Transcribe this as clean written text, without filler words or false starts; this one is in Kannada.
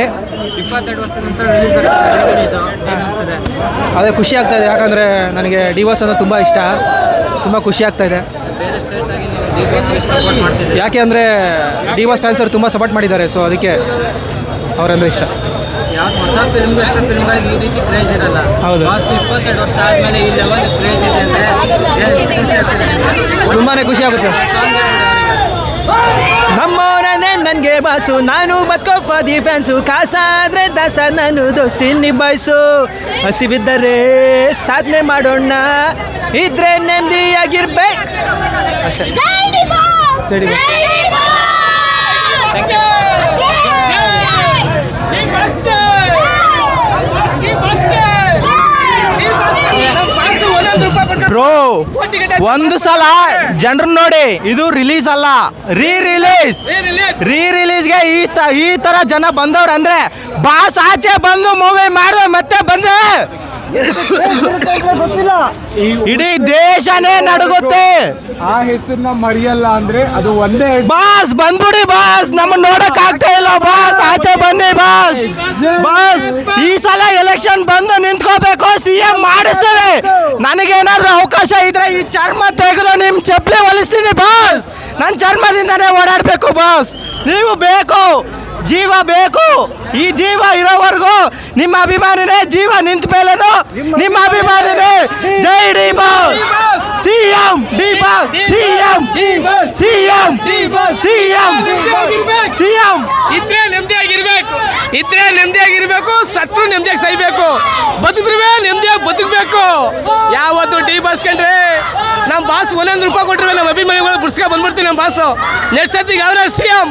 22 ವರ್ಷದ ನಂತರ ರಿಲೀಸ್ ಅನಿಸ್ತದೆ. ಅದೇ ಖುಷಿ ಆಗ್ತಾ ಇದೆ, ಯಾಕಂದರೆ ನನಗೆ ಡಿ ಬಾಸ್ ಅಂದರೆ ತುಂಬ ಇಷ್ಟ, ತುಂಬ ಖುಷಿ ಆಗ್ತಾ ಇದೆ. ಬೇರೆ ಸ್ಟೇಟಾಗಿ ನೀವು ಡಿ ಬಾಸ್ಗೆ ಸಪೋರ್ಟ್ ಮಾಡ್ತಿದ್ದೀರಿ, ಯಾಕೆ ಅಂದರೆ ಡಿ ಬಾಸ್ ಫ್ಯಾನ್ಸ್ ಅವರು ತುಂಬ ಸಪೋರ್ಟ್ ಮಾಡಿದ್ದಾರೆ, ಸೊ ಅದಕ್ಕೆ ಅವರಂದ್ರೆ ಇಷ್ಟ. ಯಾವ್ದು ಹೊಸ ಫಿಲ್ಮ್ಗೆ ಅಷ್ಟು ಫಿಲ್ಮ್ಗಳಿಗೆ ಈ ರೀತಿ ಕ್ರೇಜ್ ಇರಲ್ಲ. ಹೌದು. ಬಾಸ್ 22 ವರ್ಷ ಆದಮೇಲೆ ಈ ಲೆವೆಲ್ ಕ್ರೇಜ್ ಇದೆ ಅಂದರೆ ಖುಷಿ ಆಗ್ತದೆ. ತುಂಬಾ ಖುಷಿ ಆಗುತ್ತೆ. ನಮ್ಮವರನ್ನೇ ನನಗೆ ಬಾಸು, ನಾನು ಬದುಕೋ ಫಾದಿ ಫ್ಯಾನ್ಸು, ಕಾಸಾದ್ರೆ ದಾಸ ನಾನು ದೋಸ್ತಿ ನಿಭಾಯಿಸು, ಹಸಿವಿದ್ದರೆ ಸಾಧನೆ ಮಾಡೋಣ, ಇದ್ರೆ ನೆಮ್ಮದಿಯಾಗಿರ್ಬೇಕು ಅಷ್ಟೇ. ಜೈ ಡಿ ಬ್ರೋ, ಒಂದು ಸಲ ಜನರು ನೋಡಿ, ಇದು ರಿಲೀಸ್ ಅಲ್ಲ, ರೀ ರಿಲೀಸ್ಗೆ ಈ ತರ ಜನ ಬಂದವ್ರು ಅಂದ್ರೆ ಬಾಸ್ ಆಚೆ ಬಂದು ಮೂವಿ ಮಾಡಿದ್ರೆ ಮತ್ತೆ ಬಂದ್ರೆ ಇಡೀ ದೇಶನೇ ನಡುಗುತ್ತೆ. ಆ ಹೆಸರನ್ನ ಮರೆಯಲ್ಲ ಅಂದ್ರೆ ಅದು ಒಂದೇ. ಬಾಸ್ ಬಂದ್ಬಿಡಿ ಬಾಸ್, ನಮ್ಮನ್ನ ನೋಡಕ್ ಆಗ್ತಾ ಇಲ್ಲ ಬಾಸ್, ಆಚೆ ಬನ್ನಿ ಬಾಸ್. ಈ ಸಲ ಎಲೆಕ್ಷನ್ ಬಂದು ನಿಂತ್ಕೋಬೇಕು, CM ಮಾಡಿಸ್ತೇವೆ. ನನಗೇನಾದ್ರೂ ಅವಕಾಶ ಇದ್ರೆ ಈ ಚರ್ಮ ತೆಗೆದು ನಿಮ್ ಚಪ್ಪಲಿ ಹೊಲಿಸ್ತೀನಿ ಬಾಸ್. ನನ್ನ ಚರ್ಮದಿಂದಾನೇ ಓಡಾಡ್ಬೇಕು ಬಾಸ್. ನೀವು ಬೇಕು, ಜೀವ ಬೇಕು, ಈ ಜೀವ ಇರೋವರೆಗೂ ನಿಮ್ಮ ಅಭಿಮಾನಿನೇ, ಜೀವ ನಿಂತ ಮೇಲೇನು ನಿಮ್ಮ ಅಭಿಮಾನಿನೇ. ಜೈ D boss, CM D boss, CM ಇದ್ರೆ ನೆಮ್ಮದಿಯಾಗಿರ್ಬೇಕು, ಸತ್ರು ನೆಮ್ಮದಿಯಾಗಿ ಸೈಬೇಕು, ಬದುಕಿದ್ರೆ ನೆಮ್ಮದಿಯಾಗಿ ಬದುಕಬೇಕು. ಯಾವತ್ತು ಡಿ ಬಾಸ್ ಕಂಡ್ರೆ ನಮ್ಮ ಬಾಸ್ ₹1 ಕೊಟ್ಟರೆ ನಮ್ಮ ಅಭಿಮಾನಿಗಳು ಪುಸ್ತಕ ಬಂದ್ಬಿಡ್ತೀವಿ. ನಮ್ಮ ಬಾಸು ನೆಕ್ಸ್ಟ್ ಸತಿಗೆ ಅವರ CM.